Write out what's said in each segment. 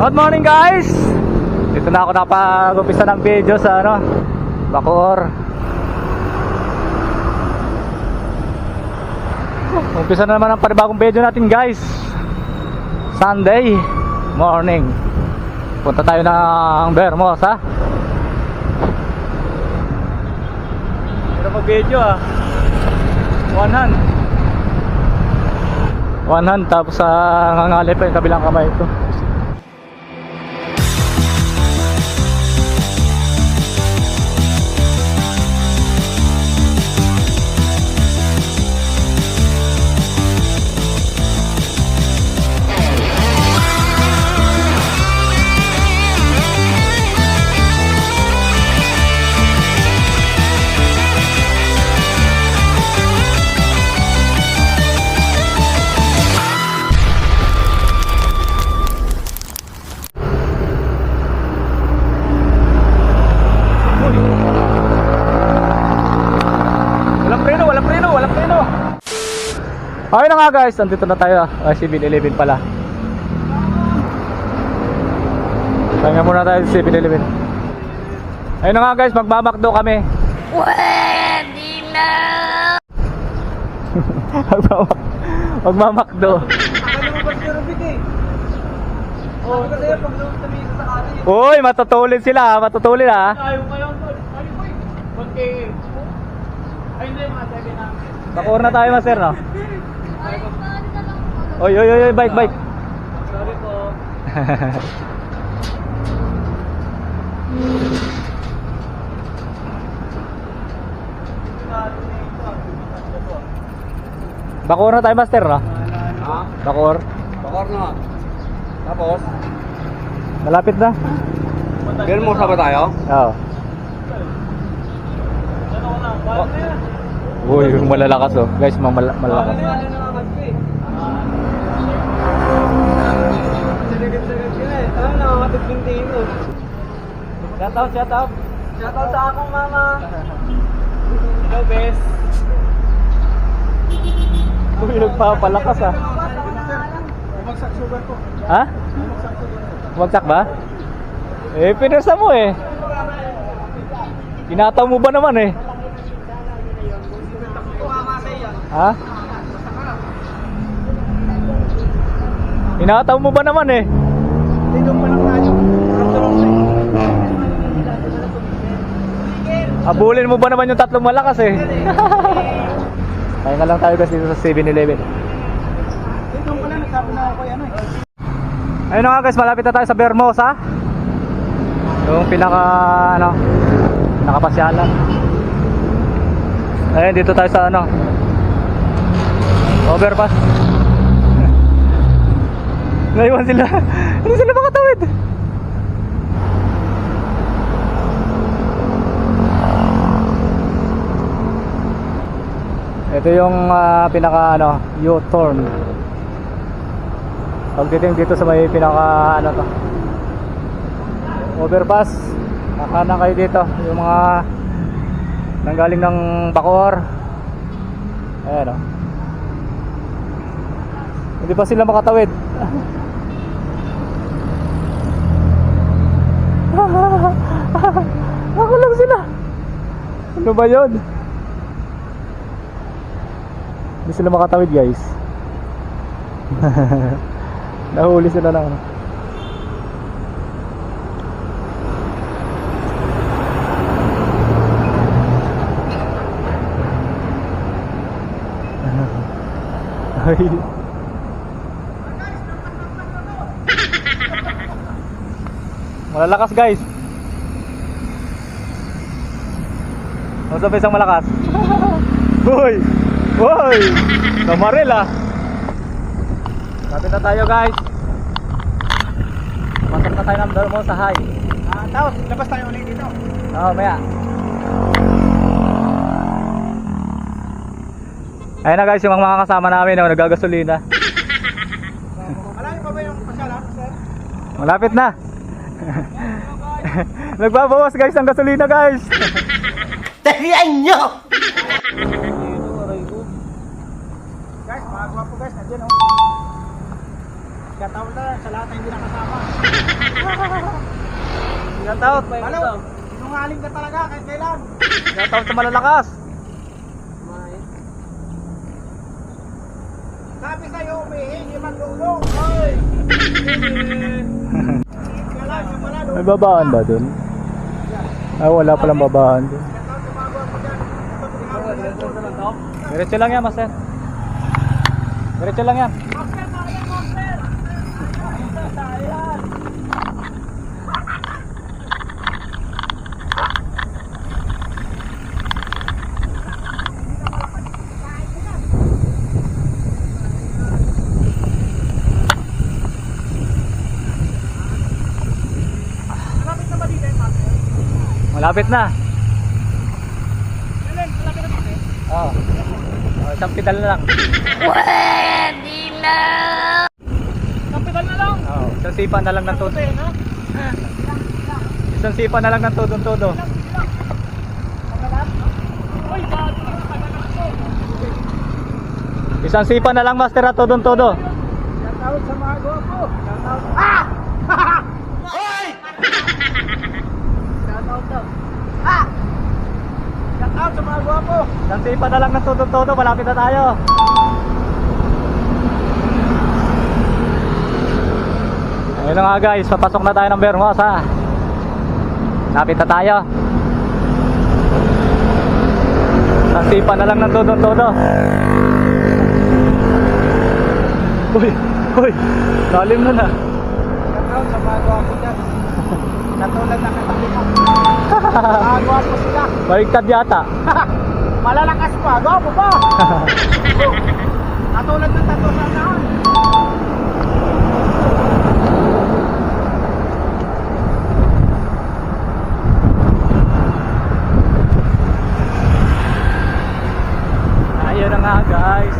Good morning guys. Dito na ako nakapag-umpisa ng video sa Bacoor. Umpisa na naman ang panibagong video natin guys. Sunday morning. Punta tayo ng Vermosa. Pero mag-video One hand tapos ngangalip pa yung kabilang kamay ito. Walang preno. Okay na nga guys, nandito na tayo. 7-Eleven pala. Pahinga muna tayo sa 7-Eleven. Ayun na nga guys, magmamakdo kami. Pwede na! Magmamakdo. Uy, matutulin sila, matutulin ha. Bacoor na tayo master no? Oy, bike. Sorry po. Bacoor na tayo master no? Ha? Bacoor. Bacoor na. Tapos? Malapit na. Vermosa ba tayo? Oo. Uy, malalakas guys, malalakas. Shout out sa akong mama. Hello, best. Uy, nagpapalakas Bumagsak sugar ko. Ha? Bumagsak ba? Pinirsa mo Tinataw mo ba naman Ha? Tinataw mo ba naman Dito pa lang tayo. Abulin mo ba naman yung tatlong malakas Kaya nga lang tayo kasi sa 7-Eleven. Dito pa lang, nagsabi na ako Ayun na nga guys, malapit na tayo sa Vermosa. Yung pinakapasyalan. Ayun, dito tayo sa overpass. Naiwan sila. Hindi sila makatawid. Ito yung U-turn. Pagdating dito sa may overpass, kakanan kayo dito. Yung mga nanggaling ng Bacoor. Ayan Hindi pa sila makatawid. Ako lang sila. Ano ba yun? Hindi sila makatawid guys. Nahuli sila na Malalakas guys. Ano sabi isang malakas? Hoy! Kamaril Lapit na tayo guys. Pasok na tayo ng Vermosa High. Tapos, labas tayo ulit dito. Oo, maya. Ayun na guys, yung mga kasama namin nagagasolina. Malayo pa ba yung pasyalan, sir? Malapit na. Nagbabawas guys ang gasolina guys. Talian nyo! Guys, mga gwapo guys, nandiyan Kataon na sa lahat na hindi nakasama. Shoutout. Ano? Sinungaling ka talaga kahit kailan. Shoutout sa malalakas. Sabi sa'yo, umihingi maglulong. Hoy! May babaan ba dun? Ah, wala palang babaan dun. Diretso lang yan, master. Diretso lang yan. Malapit na. Oo. Oh, isang pedal na lang. Pwede na. Isang pedal na lang. Oo, isang sipa na lang ng todo. Isang sipa na lang ng todo-todo. Uy, bago yung pagkakas ko. Isang sipa na lang, master, at todo-todo. Shoutout sa mga gwapo. Shoutout. Ah! Hoy! Shoutout daw. Ah! Shoutout sa mga gwapo. Isang sipa na lang ng todo-todo, malapit na tayo. Ayun na nga guys, papasok na tayo ng Bermosa. Lapit na tayo. Isang sipa na lang ng todo-todo. Uy, uy, lalim na na. Shoutout sa mga gwapo dyan. Katulad na katabi mo. Mga gwapo sila. Baligtad yata. Malalakas pa. Gwapo pa. Katulad ng tatlo sa naon. Ayun na nga guys.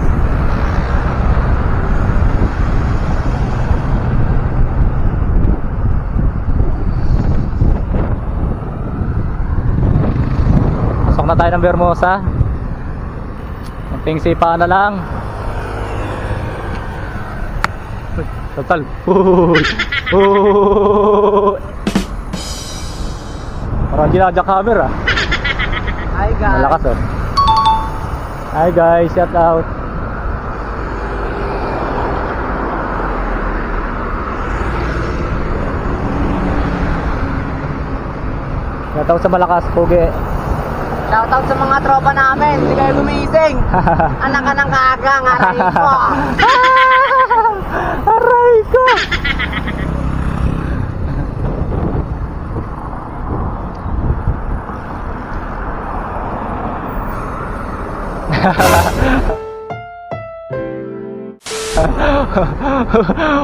Pasok na tayo ng Bermosa. Konting sipa na lang. Uy, total. Uy. Uy. Parang ginadya camera. Hi guys. Malakas oh. Hi guys, shout out. Shout out sa malakas, Pogi. Shoutout sa mga tropa namin. Hindi kayo gumising. Anak ka ng kaagang. Aray ko. Aray ko.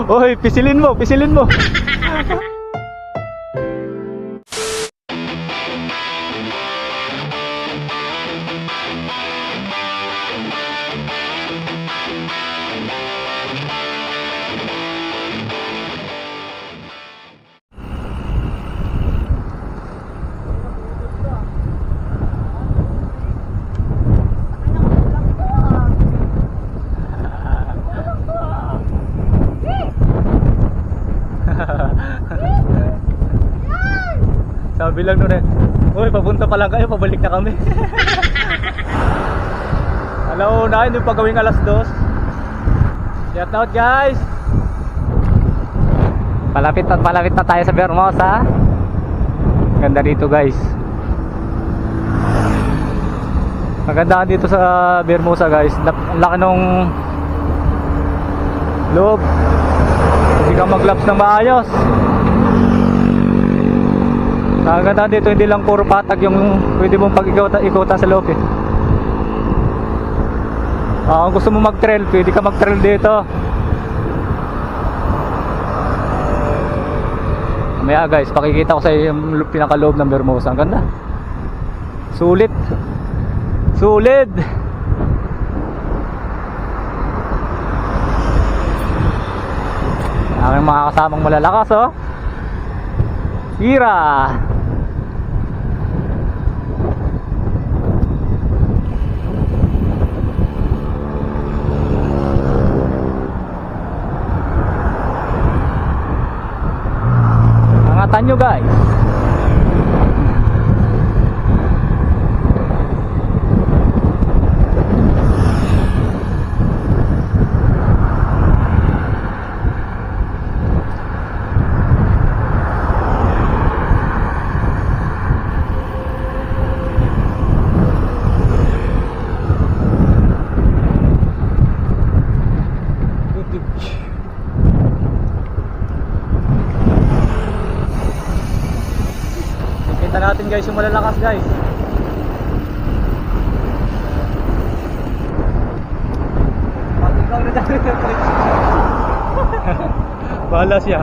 Oy, pisilin mo, pisilin mo. Sabi lang nun eh, uy, papunta pa lang kayo, pabalik na kami. Alam na, hindi pa gawing alas 2. Shout out guys. Palapit na tayo sa Bermosa. Ganda dito guys. Maganda dito sa Bermosa guys. Ang laki nung loob. Hindi ka mag-laps ng maayos. Maganda dito, hindi lang puro patag yung pwede mong pag-ikutan sa loob eh. Kung gusto mo mag-trail, pwede ka mag-trail dito. Mamaya guys, pakikita ko sa iyo yung pinakaloob ng Bermosa. Ang ganda. Sulit. Sulit. Aking mga kasamang malalakas oh. Hira. ingatan nyo guys. Kita natin guys yung malalakas guys. Pag ikaw na dami ng tricks. Bahala siya.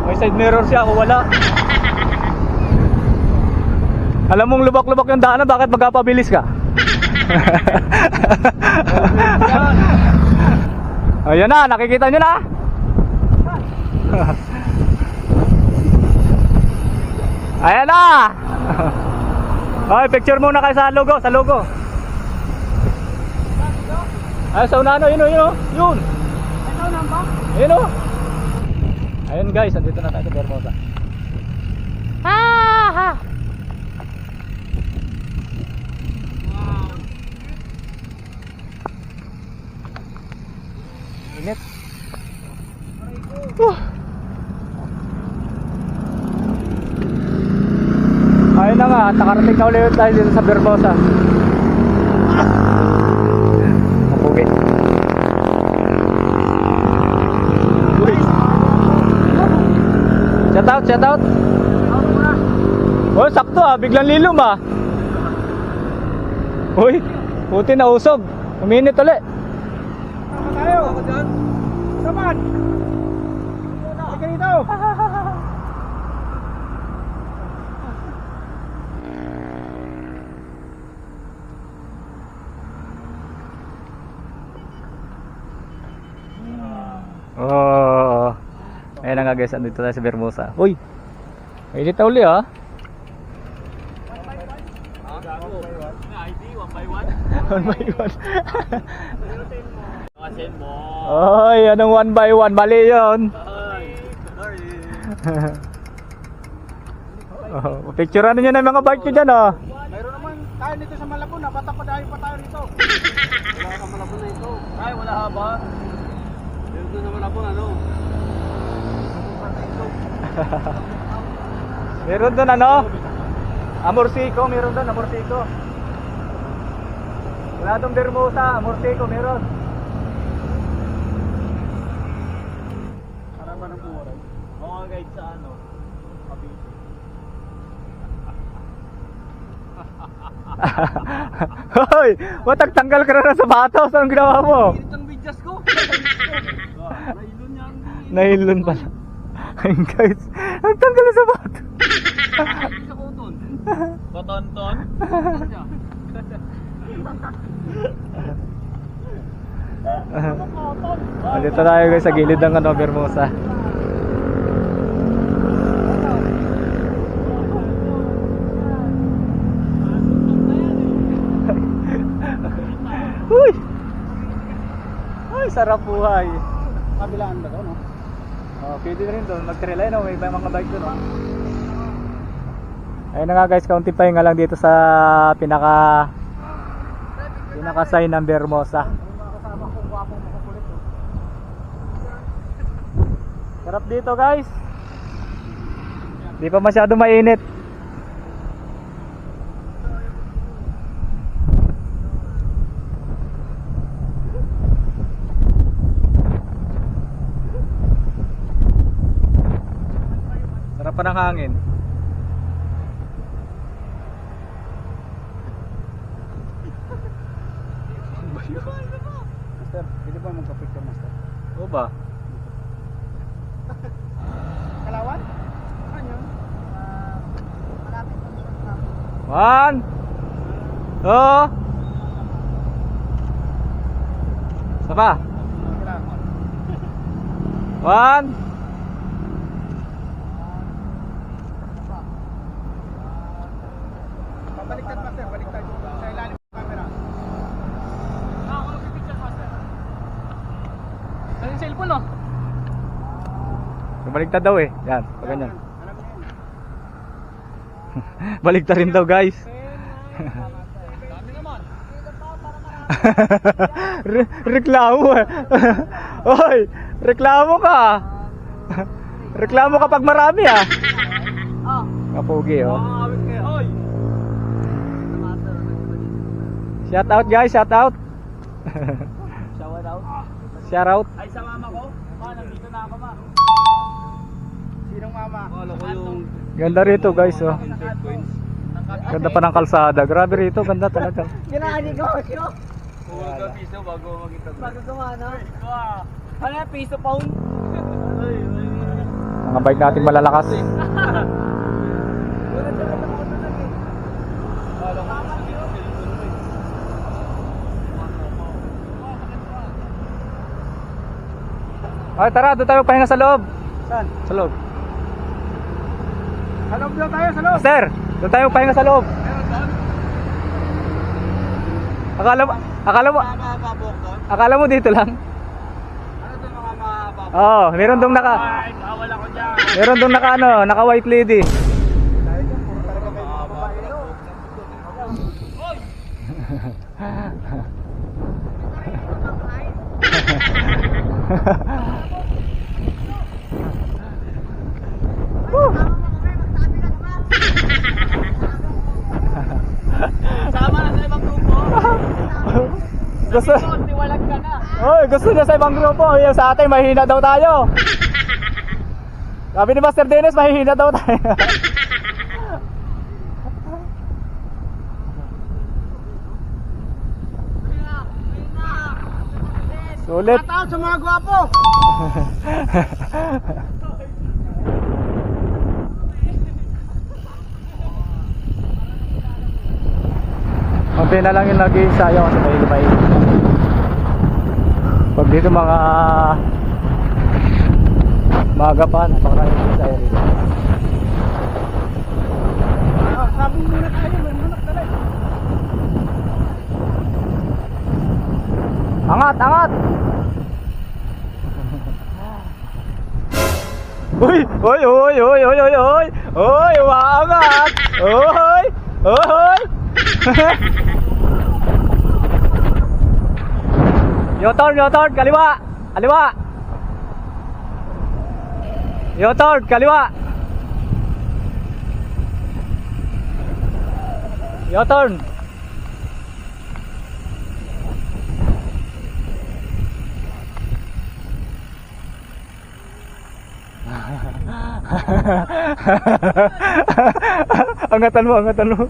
May side mirror siya, ako wala. Alam mong lubak-lubak yung daanan, bakit magpapabilis ka? Ayan na, nakikita nyo na. Ayan na. Ay, picture muna kayo sa logo, sa logo. Ay, sa unano, yun o, yun o. Yun. Ayun o. Ayun guys, andito na tayo sa Bermosa. Ha! Init. Ayun na nga, nakarating na ulit tayo dito sa Bermosa. Mapugi. Shout out, shout out. Oh, sakto ah, biglang lilom ah. Uy, puti na usog. Uminit ulit. Tama tayo. Saman. Halika dito. Oh. Ayun na nga guys, andito tayo sa Bermosa. Uy. Mainit na uli ah. One by one. Oy, anong one by one? Mali yun. Oh, picturean niyo na yung mga bike nyo dyan oh. Mayroon naman tayo dito sa Malabon. Napatapadayo pa tayo rito. Wala ka Malabon na ito. Ay, wala haba. Meron doon na Malabon, ano? Meron doon ano? Amorsiko, meron doon, Amorsiko. Wala doon Bermosa, Amorsiko, meron. Para ba ng buhay? Mga guide sa ano? Hoy, matagtanggal ka na ng sapatos. Anong ginawa mo? Init ang bidyas ko. Nailon niya ang Nailon pala. Ayun guys, nagtanggal ng sapatos. sa koton. Kotonton? Dito tayo guys sa gilid ng ano, Bermosa. Uy! Ay, sarap buhay. Kabilaan ba ito, no? Oh, pwede rin doon. Mag-trail no? May mga bike doon. Oh. Ayun na nga guys, kaunting pahinga lang dito sa pinaka sign ng Bermosa. Sarap dito guys. Di pa masyado mainit. Sarap pa ng hangin. Master, pwede ba magpa-picture, Master? Oo ba? Kalawan? Saan yun? Malapit sa short na. 1 2 Sapa? Kailangan. 1 Pabaliktad, Master. Baliktad. Sa ilalim ng camera. Ako nagpipicture, Master. Saan yung cellphone, no? Baligtad daw eh. Yan, pag ganyan. Alam niya yan. Baligtad rin daw guys. Dami naman. Reklamo eh. Oy, reklamo ka. Reklamo kapag marami ah. Oh. Kapugi oh. Awit kayo. Hoy! Shout out guys, shout out. Shower out. Shout out. Ay, sa mama ko. Ma, nandito na ako, ma. Sinong mama? Kala ko yung Ganda rito guys oh. third coins. Ganda pa ng kalsada. Grabe rito, ganda talaga. Ginaan ko. Puro ka piso bago makita ko. Bago gumana. Ano yung piso pound? Mga bike natin malalakas. Ay, tara, doon tayo pahinga sa loob. Saan? Sa loob. Sa loob na tayo, sa loob. Sir, doon tayo pahinga sa loob. Meron doon? Akala mo dito lang. Ano doon mga mababa? Oo, meron dong naka Ay, bawal ako dyan. meron dong naka ano, naka white lady. Dahil dyan, puro talaga kayo mga babae. Hoy! Sama na sa ibang grupo. Gusto, Tiwalag ka na. oy, gusto niya sa ibang grupo. Yung sa atin, mahihina daw tayo. Sabi ni Master Dennis, mahihina daw tayo. Sulit. Shout sa mga gwapo. Konti na lang yung nag-iisayo kasi may lumay. Pag dito mga maga pa, napakaraming nag-iisayo rito. Sabi muna tayo, may manok dala. Angat, angat! Uy! Uy! Uy! Uy! Uy! Uy! Uy! Uy! Umaangat! Uy! Uy! U-turn! Kaliwa! Kaliwa! U-turn! Kaliwa! U-turn! Angatan mo. Angatan mo.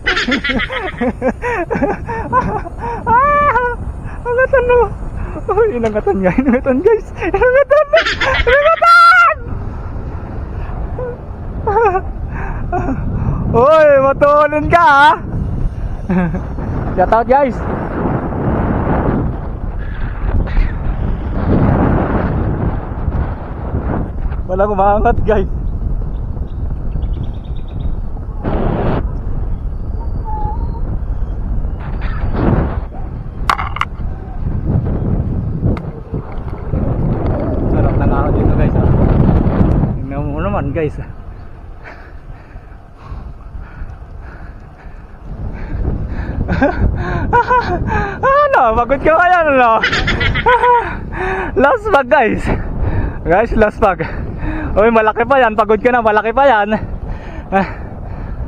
Uy, inangatan nga. Inangatan guys. Inangatan! Uy, matulin ka ha. Shout out guys. Walang umaangat guys. Sarap na nga ako dito guys ha. Tingnan mo naman guys. Ano? Pagod ka kaya ano? Last bag guys. Guys, last bag. Uy, malaki pa yan. Pagod ka na, malaki pa yan.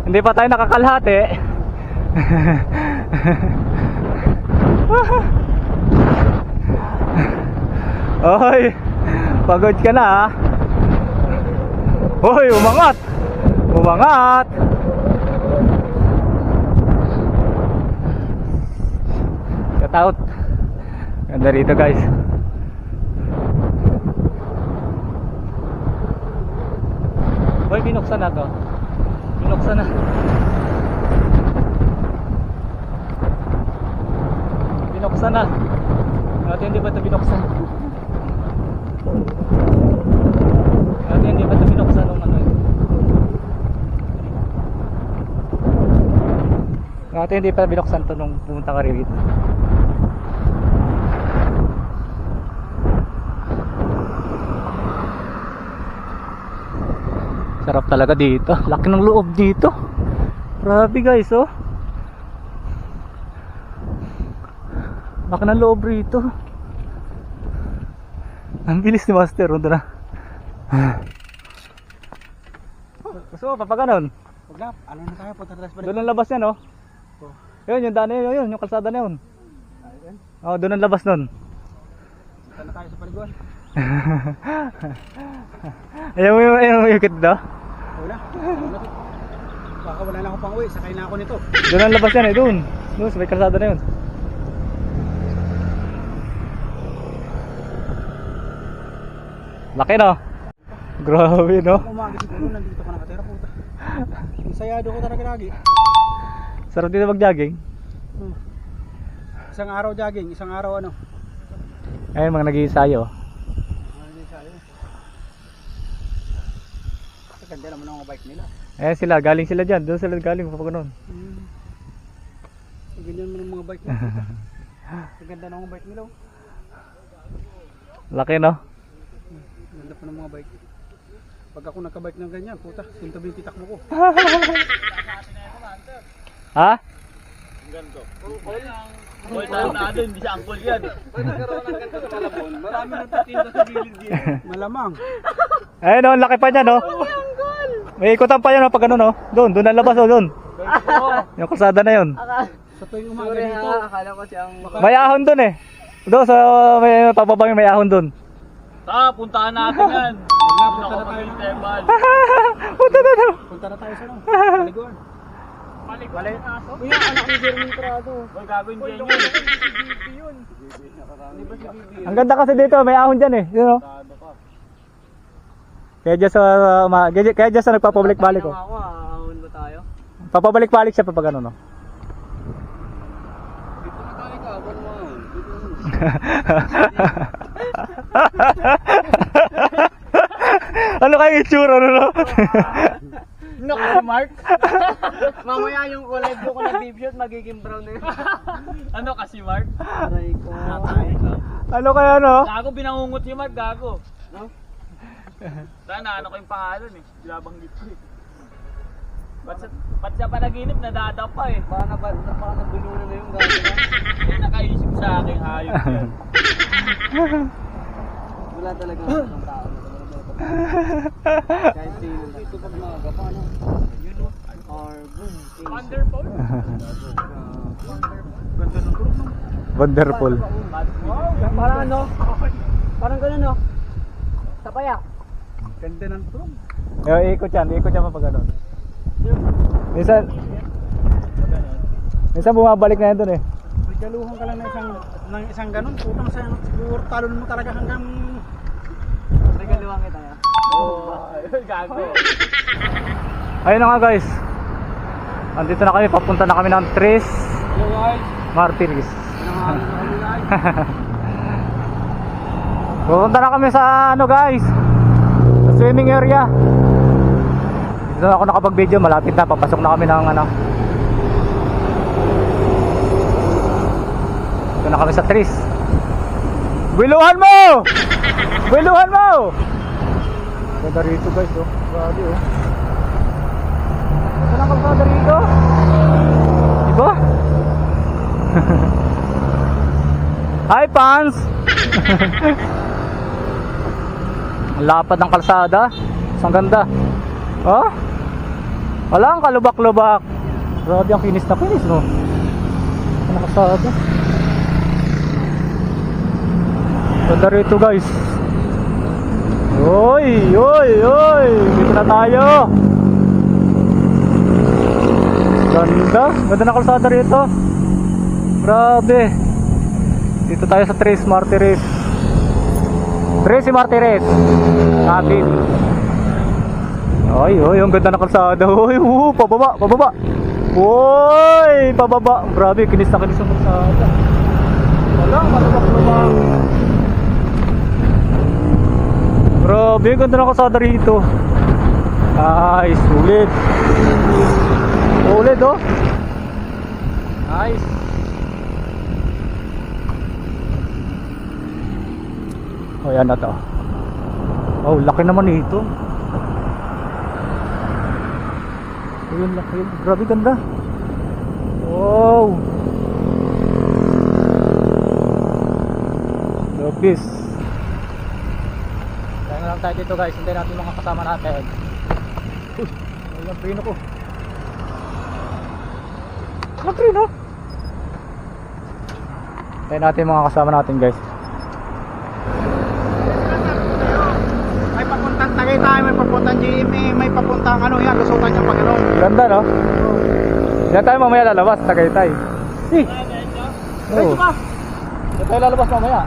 Hindi pa tayo nakakalhati. Uy, pagod ka na ha. Uy, umangat. Umangat. Shout out. Ganda rito guys. Uy, binuksan na to. Binuksan na. Binuksan na. Dati hindi ba ito binuksan? Dati hindi ba ito binuksan nung ano yun? Dati hindi pa binuksan to nung pumunta ka rito. Sarap talaga dito. Laki ng loob dito. Grabe guys, oh. Laki ng loob rito. Ang bilis ni Master, oh, na. Gusto mo, papaganon? Huwag na, ano na tayo, punta tayo sa balik. Doon ang labas yan, oh. Yun, yung daan na yun, yung kalsada na yun. Oh, doon ang labas nun. Punta na tayo sa paliguan. Ayaw mo yung ikot daw? Wala. Baka wala na akong pang uwi, sakay na ako nito. Doon ang labas yan eh, doon. Doon, sa may kalsada na yun. Laki no? Grabe no? Umaga siguro, nandito ka nakatira, puta. Isayado ko talaga lagi. Sarap dito mag-jogging. Isang araw jogging, isang araw ano. Ayun, mga nag-iisayo. Ganda naman ang mga bike nila. Ayun sila, galing sila dyan. Doon sila galing, papaganon. Ganyan mo ng mga bike nila. Ganda ng mga bike nila. Laki no? Ganda pa ng mga bike. Pag ako nagka-bike ng ganyan, puta, 120 takbo ko. Ha? Hoy, tanda doon, hindi siya angkol yan. Pag nagkaroon ng ganito sa Malabon, marami nagtitinda sa gilid dito. Malamang. Ayun no, laki pa dyan no? May ikutan pa yan no, pag ano no? Doon, doon ang labas no, doon. Yung kalsada na yun. Sa tuwing umaga dito, Akala ko siyang... May ahon doon eh. Doon sa may pababa may ahon doon. Puntahan natin yan. punta na tayo. Tebal. Punta na daw. Punta na tayo sa ano, paliguan. Balik na aso. Uy, anak ni Jeremy Prado. Hoy, gagawin dyan yun. Ang ganda kasi dito, may ahon dyan eh. You know? Kaya dyan sa nagpapabalik-balik ko. Ako, ahon ba tayo? Papabalik-balik siya pag ano no. Dito na tayo ka, abon mo. Ano kayo itsura no? Naku, Mark! Mamaya yung kulay ko kung nag-beef shoot, magiging brown na yun. Ano kasi, Mark? Aray ko. Ano kaya no? Gago, binangungot si Mark, gago. No? Sana, ano ko yung pangalan eh. Binabanggit ko eh. Ba't siya panaginip, nadadapa eh. Baka nabulunan na yung gago na. Hindi nakaisip sa akin, hayop yan. Wala talaga ng tao. Kahit sino lang. Ito pag maaga pa, ano? You know, or boom. Wonderful. Ganda ng turok, no? Wonderful. Parang ano? Parang gano'n no? Sapaya. Ganda ng turok. Ikot yan pag ano. Minsan bumabalik na yan dun eh. Nagkaluhan ka lang ng isang ganun, puta masaya, siguro talon mo talaga hanggang... Regaluhan kita ya. Gago. Ayun na nga guys. Andito na kami, papunta na kami ng Tres Hello guys, Martires. pinangalan na kami guys. Pupunta na kami sa ano guys, sa swimming area. Dito na ako nakapag-video, malapit na, papasok na kami ng ano. Dito na kami sa Tres. Biluhan mo! Biluhan mo! Ganda rito guys, oh. Grabe, oh. Ganda na kalsada rito. Diba? Hi, Pans! Ang lapad ng kalsada. Ang ganda. Oh? Walang kalubak-lubak. Grabe, ang kinis na kinis, no? Ang kalsada. Ganda rito guys. Oy, oy, oy. Dito na tayo. Ganda. Ganda na kalsada rito. Grabe. Dito tayo sa Tres Martires. Tres Martires. Kapit. Oy, oy. Ang ganda na kalsada. Oy, pababa, pababa. Oy, pababa. Grabe, kinis na kinis ang kalsada. Wala, malubak-lubak. Grabe, ganda na kalsada rito. Nice, ulit. Ulit, oh. Nice. Oh, yan na to. Oh, laki naman ito. Ayun lang, ayun. Grabe ganda. Wow. Lopis. Kaya na lang tayo dito guys. Hintayin natin mga kasama natin. Uy, ayun ang prino ko. Ang prino. Hintayin natin mga kasama natin guys. May papuntang Tagaytay, may papuntang GMA, may papuntang ano yan, lusutan yung Panginoon. Ganda no? Diyan tayo mamaya lalabas, Tagaytay. Eh! Oo. Diyan tayo lalabas mamaya.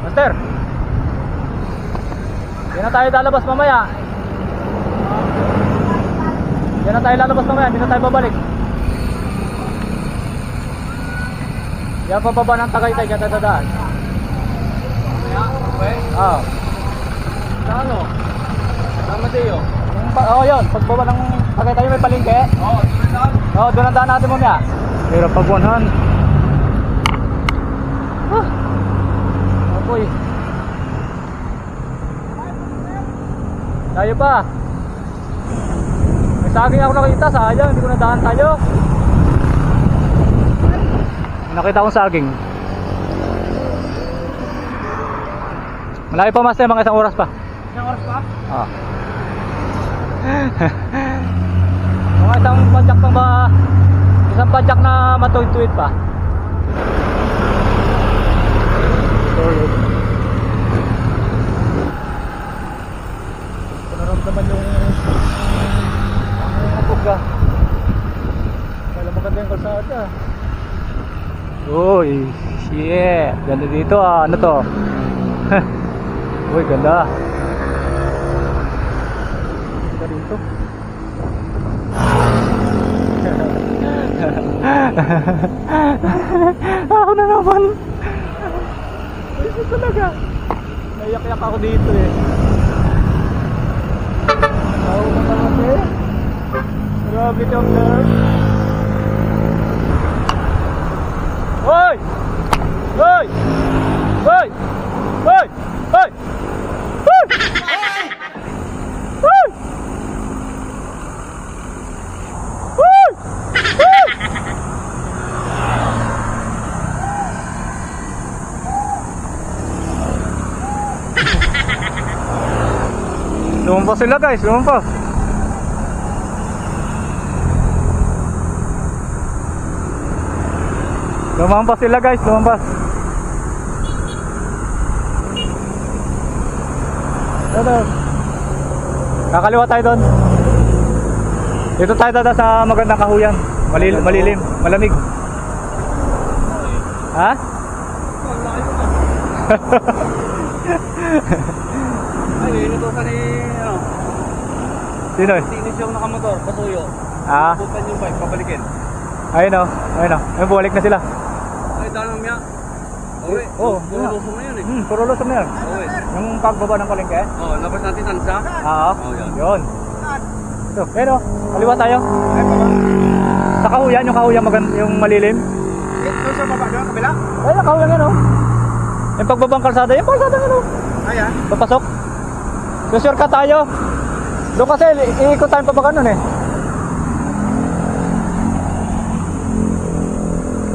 Master! Diyan na tayo lalabas mamaya. Diyan na tayo lalabas mamaya, hindi na tayo babalik. Diyan pababa ng Tagaytay, diyan tayo dadaan. Oo. Sa ano? Sa Mateo. Yun, pagbaba ng Tagaytay may palengke. Oo, saan? Doon ang daan natin mamaya. Pero pag 100. Apoy. Tayo pa. May saging ako nakita, sayang, hindi ko nadaan tayo. Nakita akong saging. Malayo pa master, mga isang oras pa. Isang oras pa? Ah. Mga isang padyak pang ba? Isang padyak na matuwid-tuwid pa. Sorry. Naramdaman yung puga. Kaya maganda yung kalsada. Uy, shit. Ganda dito ah. Ano to? Uy, ganda. Ganda dito. Ako na naman. Ito talaga. Naiyak-yak ako dito eh. Ako na naman eh. Grabe yung nerve. Hoy! Hoy! Hoy! Hoy! Hoy! Hoy! Hoy! Hoy! Hoy! Lumampas sila guys, lumampas. Lumampas sila guys, lumampas. Ano? Kakaliwa tayo doon. Dito tayo dada sa magandang kahuyan. Malilim, malamig. Ha? Ay, inutusan ni, ano, Sino eh? tinis yung nakamotor, pasuyo. Ah, Bukan yung bike, pabalikin. ayun o, ayun o. Ayun, bumalik na sila. Ay, dalang niya. Uwi. Oo, Puro yun na. lusong na yun eh. Puro lusong na yun. Uwi. Yung pagbaba ng palengke. Oo, labas natin tansa. Oo, Oh, yun. yun. So, ayun o, kaliwa tayo. Ay, baba. Sa kahuyan, yung kahuyan yung malilim. Doon sa baba, doon, kabila? Ayun, ang kahuyan yun o. Yung pagbabang kalsada, yung kalsada yun o. Ayan. Papasok. So, shortcut tayo. Doon kasi, iikot tayo pa ba ganun eh.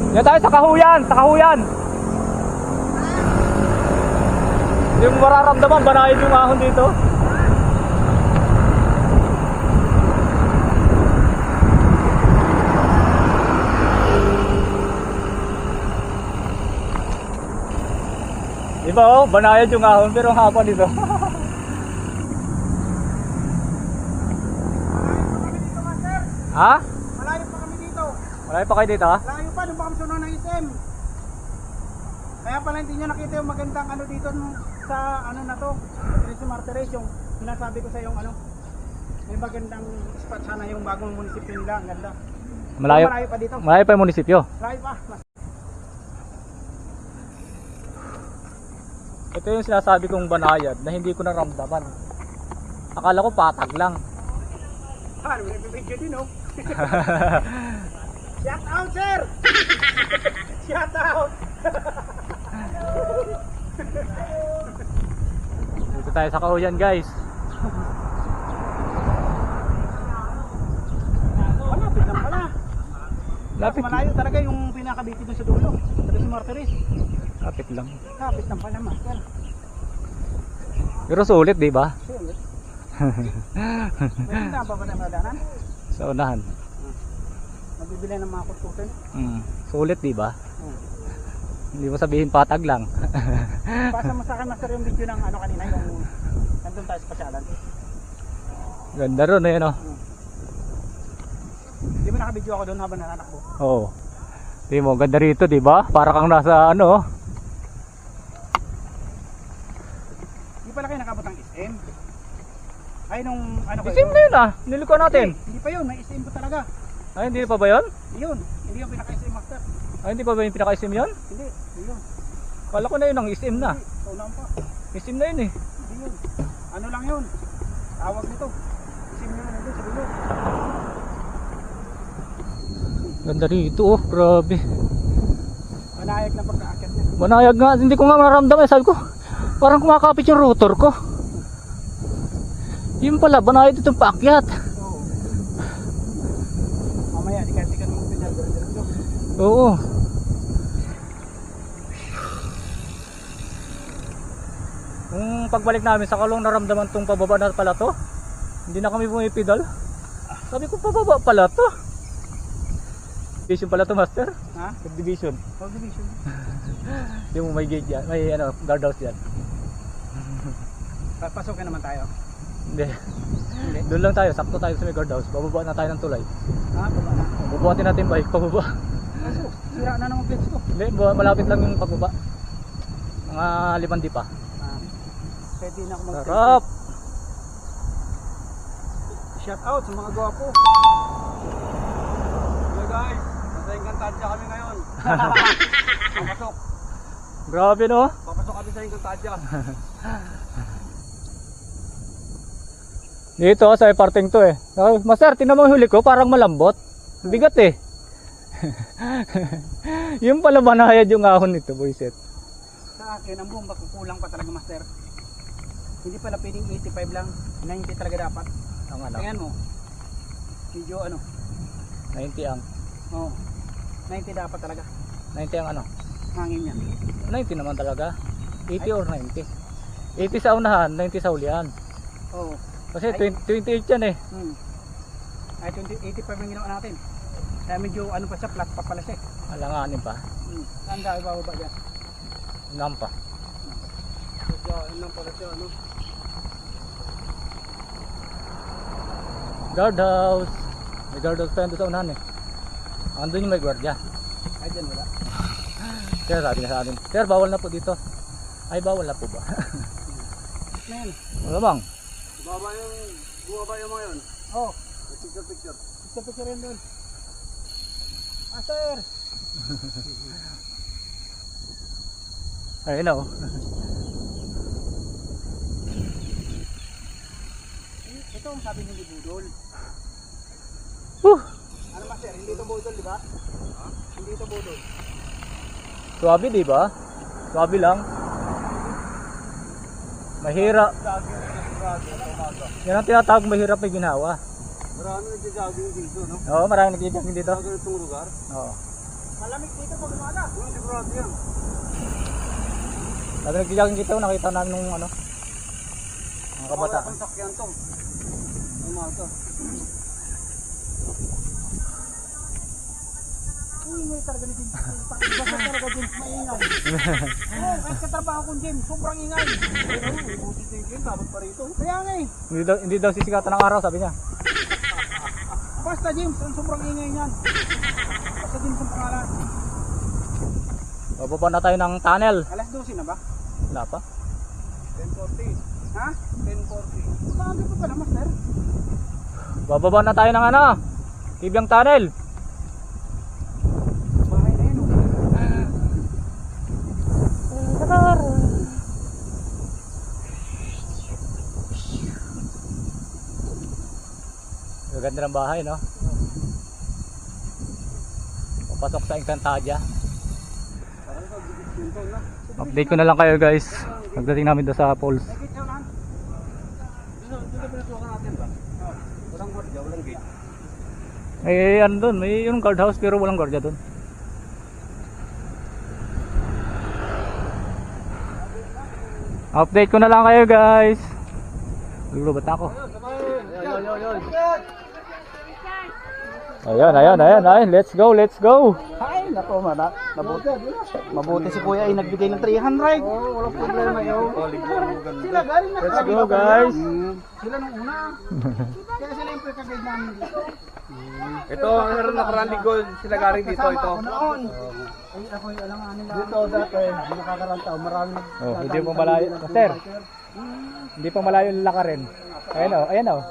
Yan tayo sa kahuyan, sa kahuyan. Yung mararamdaman, banayad yung ahon dito. Diba oh, banayad yung ahon pero ang haba dito. Ha? Malayo pa kami dito. Malayo pa kayo dito ha? Malayo pa, nung baka sunod ng SM. Kaya pala hindi nyo nakita yung magandang ano dito sa ano na to. Dito Martires, yung sinasabi ko sa yung ano. May magandang spot sana yung bagong munisipyo nila. Ang ganda. Malayo. Malayo pa dito. Malayo pa yung munisipyo. Malayo pa. Ito yung sinasabi kong banayad na hindi ko naramdaman. Akala ko patag lang. Ano, may video din oh. Shout out sir! Shout out! Dito tayo sa kahuyan guys. Lapit. Malayo talaga yung pinakabiti doon sa dulo. Sa Rizal Martires. Lapit lang. Kapit lang pala master. Pero sulit, di ba? Sulit. May tindahan pa ba na madaanan? Sa unahan. Mabibili ng mga kutkutin. Sulit, di ba? Hindi mo sabihin patag lang. Pasa mo sa akin master yung video ng ano kanina, yung nandun tayo sa pasyalan. Ganda ron eh, no? Di ba nakabidyo ako doon habang nananakbo? Oo. Di mo, ganda rito, di ba? Para kang nasa ano. Di pala kayo nakabot ng SM. Ay nung ano kayo? Isim na yun ah. Niliko natin. Hindi pa yun, may SM po talaga. Ay, hindi pa ba yun? Yun, hindi yung pinaka-SM master. Ay, hindi pa ba yung pinaka-isim yun? Hindi, yun. Kala ko na yun ang isim na. Ikaw lang pa. Isim na yun eh. Hindi yun. Ano lang yun? Tawag nito. SM yun nandun sa dulo. Ganda rito oh, grabe. Manayag na pagka-akit niya. Manayag nga, hindi ko nga maramdaman. Sabi ko, parang kumakapit yung rotor ko. Yun pala, banayad itong paakyat. Oo. Mamaya, dikat-dikat mo pinag-diretso. Oo. Nung pagbalik namin sa Kalong, naramdaman tong pababa na pala to. Hindi na kami bumipidal. Sabi ko, pababa pala to. Division pala to, master. Ha? Subdivision. Road division. Yung may gate yan, may ano, guardhouse yan. Papasokin naman tayo. Hindi. Hindi. Doon lang tayo, sakto tayo sa may guardhouse. Bababa na tayo ng tulay. Ha? Baba na. Bubuhatin natin bike, pababa. Kaso, sira na naman plates ko. Hindi, malapit lang yung pagbaba. Mga 5 di pa. Pwede na ako mag- Sarap! Shout out sa mga gwapo. Hey guys, nasa Encantadia kami ngayon. Papasok. Grabe no? Papasok kami sa Encantadia. Dito sa parting to eh. Ay, master, tingnan mo yung huli ko, parang malambot. Bigat eh. Yung pala banayad yung ahon nito, boyset. Sa akin, ang bomba kukulang pa talaga master. Hindi pala pwedeng 85 lang. 90 talaga dapat. Ang ano? Tingnan mo. Medyo ano. 90 ang. Oo. 90 dapat talaga. 90 ang ano? Hangin niya. 90 naman talaga. 80 or 90. 80 sa unahan, 90 sa ulian. Oo. Kasi 28 yan eh. Ay 85 ang ginawa natin. Kaya medyo ano pa siya, flat pa pala siya. Alanganin pa. Saan dahil bababa dyan? Unahan pa. Yan lang pala siya, ano? Guardhouse. May guardhouse pa yan doon sa unahan eh. Andun yung may guardia. Ay dyan wala. Kaya sabi na sa atin, sir, bawal na po dito. Ay, bawal na po ba? Man. Wala bang? Bumaba yung mga yun. Oh. Picture. Gusto picture rin doon. Master. Ayun o. Ito ang sabi ni Budol. Huh! Ano master, hindi ito budol, di ba? Hindi ito budol. Swabe di ba? Swabe lang. Mahirap. Yan ang tinatawag mahirap may ginawa. Marami nagja-jogging dito, no? Oo, maraming nagja-jogging dito. Sa ganitong lugar. Oo. Malamig dito pag umaga. Yung sigurado yan. Sabi nagja-jogging dito, nakita namin nung ano, mga Wala kabataan. pang sakyan to. Umaga. Ingay talaga ni Jim. Basta talaga Jim, maingay. Oo, kahit katrabaho kong Jim, sobrang ingay. Buti tingin, dapat pa rito. Kaya nga eh. Hindi daw sisikatan ng araw, sabi niya. Basta Jim, sobrang ingay niyan. Basta Jim sa pangalan. Bababa na tayo ng tunnel. Alas 12 na ba? Wala pa. 10:40. Ha? 10:40. Maaga pa pala, master. Bababa na tayo ng ano, Kibyang Tunnel. Bahay na yun. Gaganda ng bahay, no? Papasok sa Encantadia. Parang sa dito na. Update ko na lang kayo guys. Pagdating namin doon sa Falls. May gate lang. Dito pinasukan natin ba? Walang gate, walang gate. May ano doon, may yung guardhouse pero walang guardia doon. Update ko na lang kayo guys. Lulubat na ako. Ayan. Let's go. Ay, nako, mabuti si Kuya ay nagbigay ng 300. Oo, walang problema yun. Sila galing na. Let's go guys. Sila nung una. Kaya sila yung pre-guide namin dito. Ito, meron nakaraan linggo. Sila galing dito, Kasama ito. ako noon. Ay, ako yung alangan nila. Dito dati, nakakarang tao, marami. Oh, hindi pa malayo. Sir, hindi pa malayo yung lakarin. Ayan o.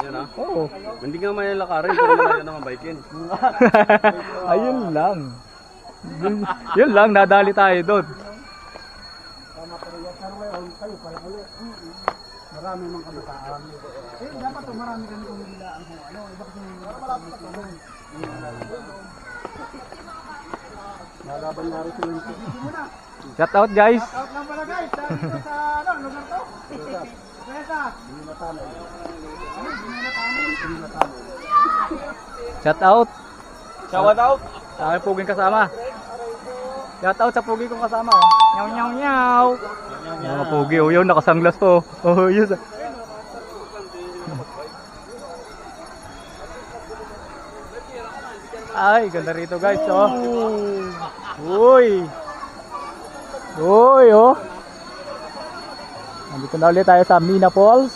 Yan ah. Oo. Hindi nga may lakarin, pero malayo naman bikin. Ayun lang. Yun lang, nadali tayo doon. Tama pero yan, pero ngayon, kayo pala ulit. Marami mga kabataan. Eh, dapat to, marami kami kumilaan kung ano. Iba kasi malapit na doon. Nalaban nga rin sila. Shout out guys. Out lang pala guys, dito sa ano, lugar to? Pesa. Hindi natanay. Ano, hindi natanay? Hindi natanay. Shout out. Shout out! Sa aking puging kasama. Shout out sa pugi kong kasama. Oh. Nyaw. Mga pugi. Oh, yun, nakasanglas to. Oh, yun. Ay, ganda rito guys. Oh. Uy. Oh. Nandito na ulit tayo sa Mina Falls.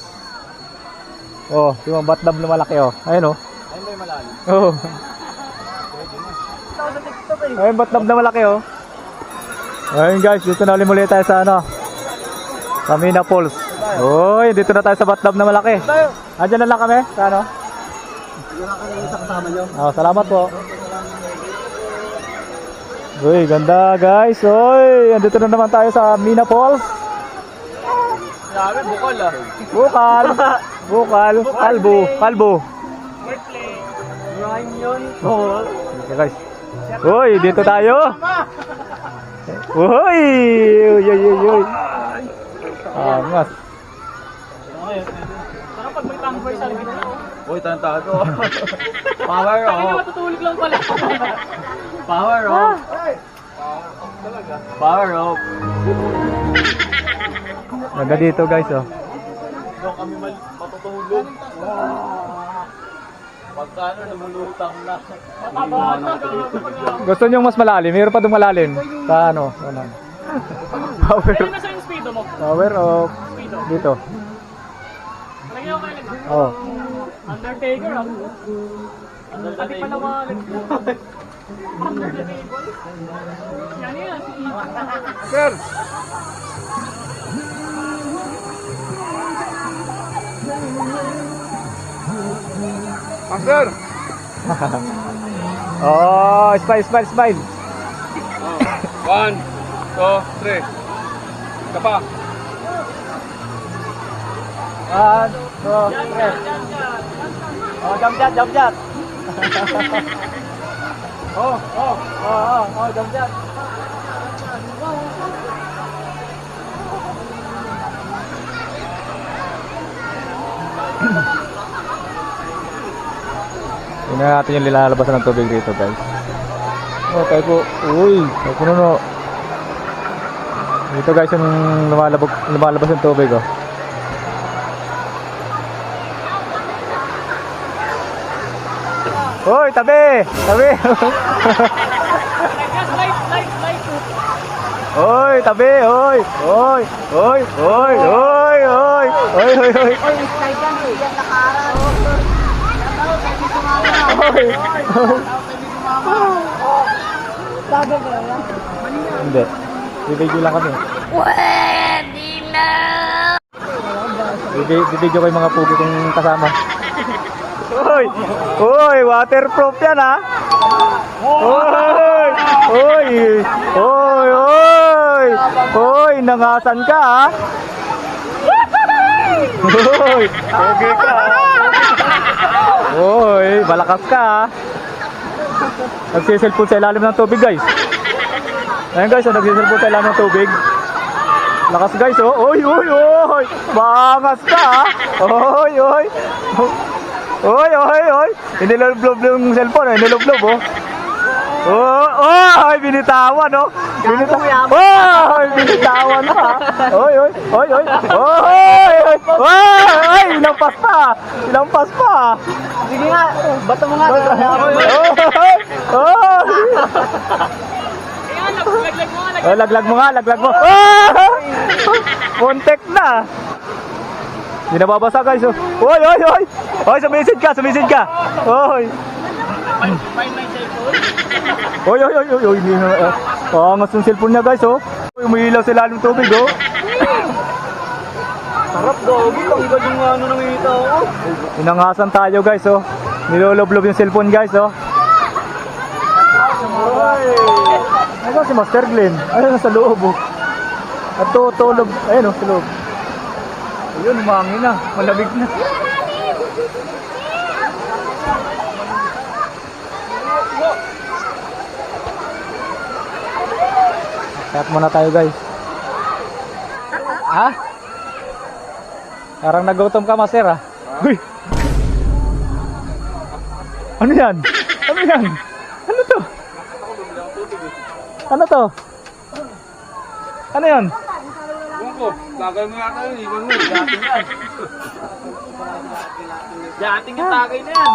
Oh, yung bathtub na malaki oh. Ayun oh. Ayun ba yung malalim? Oh. Ayun, bathtub na malaki oh. Ayun guys, dito na ulit tayo sa ano, sa Mina Falls. Uy, dito na tayo sa bathtub na malaki. Andiyan na lang kami sa ano. Wala ka na isa kasama nyo. Oh, salamat po. Uy, ganda guys. Uy, andito na naman tayo sa Mina Falls. Sabi, bukol ah. Bukal. Kalbo. Rhyme yun. Oh. Okay guys. Uy, dito tayo. Uy. Angas. Parang pag may tambay sa likod na. Uy, tantado. Power Kaya off. matutulog lang pala. Power off. Power off. Ganda dito guys oh. Doon kami matutulog. Pagka ano, namulutang na. Gusto niyo mas malalim? Mayroon pa doon malalim. Sa ano? Power. Ayun na sa yung speedo mo. Power of dito. Lagyan ko kayo lang. Oh. Undertaker ah. Pati pala mga Undertaker. Yan. Sir! Master! Oh, smile. Oh. 1, 2, 3. Kapa. 1, 2, 3. Oh, jump shot. Oh, jump shot. Tingnan natin yung nilalabasan ng tubig dito guys. Oh, tayo po. Uy, puno. Dito guys yung lumalabas yung tubig oh. Hoy, tabi! Hoy, tabi! Hoy! Hindi. Bibigyo lang kami. Pwede na! Bibigyo ko yung mga pugi kong kasama. Hoy, waterproof yan ha. Hoy, nangasan ka ha. Okay ka. Hoy, malakas ka ha. Nagsiselfon sa ilalim ng tubig guys. Ayan guys, nagsiselfon sa ilalim ng tubig. Lakas guys oh. Oy. Bangas ka ha. Oy. Oy, oy, oy. Iniloblob yung cellphone, iniloblob, oh. Oh, oh, ay binitawan, oh. Binitawan. Oh, ay binitawan pa. Oy, oy, oy, oy. Oy, oy. Oy, ilampas pa. Ilampas pa. Sige nga, bato mo nga. Oh. Oh, laglag mo nga, laglag mo. Oh! Contact na. Hindi na babasa, guys. Oh. Oy, oy, oy. Oy, sumisid ka, sumisid ka. Oy. Find my cellphone. Oy, oy, oy, oy, oy. Hindi na. Angas yung cellphone niya, guys, oh. Umiilaw sa ilalim ng tubig, oh. Sarap gogi, ang iba yung ano nangita ako. Inangasan tayo, guys, oh. Niloloblob yung cellphone, guys, oh. Ano si Master Glenn? Ayun, nasa loob, oh. At tutulog. Ayun, oh, sa loob. Ayun, umangin na. Malamig na. Kayat muna tayo, guys. Ha? Parang nagutom ka, Master, ha? Uy! Ano yan? Ano yan? Ano to? Ano to? Ano yan? Bungko, bagay mo yata yun. Iwan mo. Dating yan. Dating yung tagay na yan.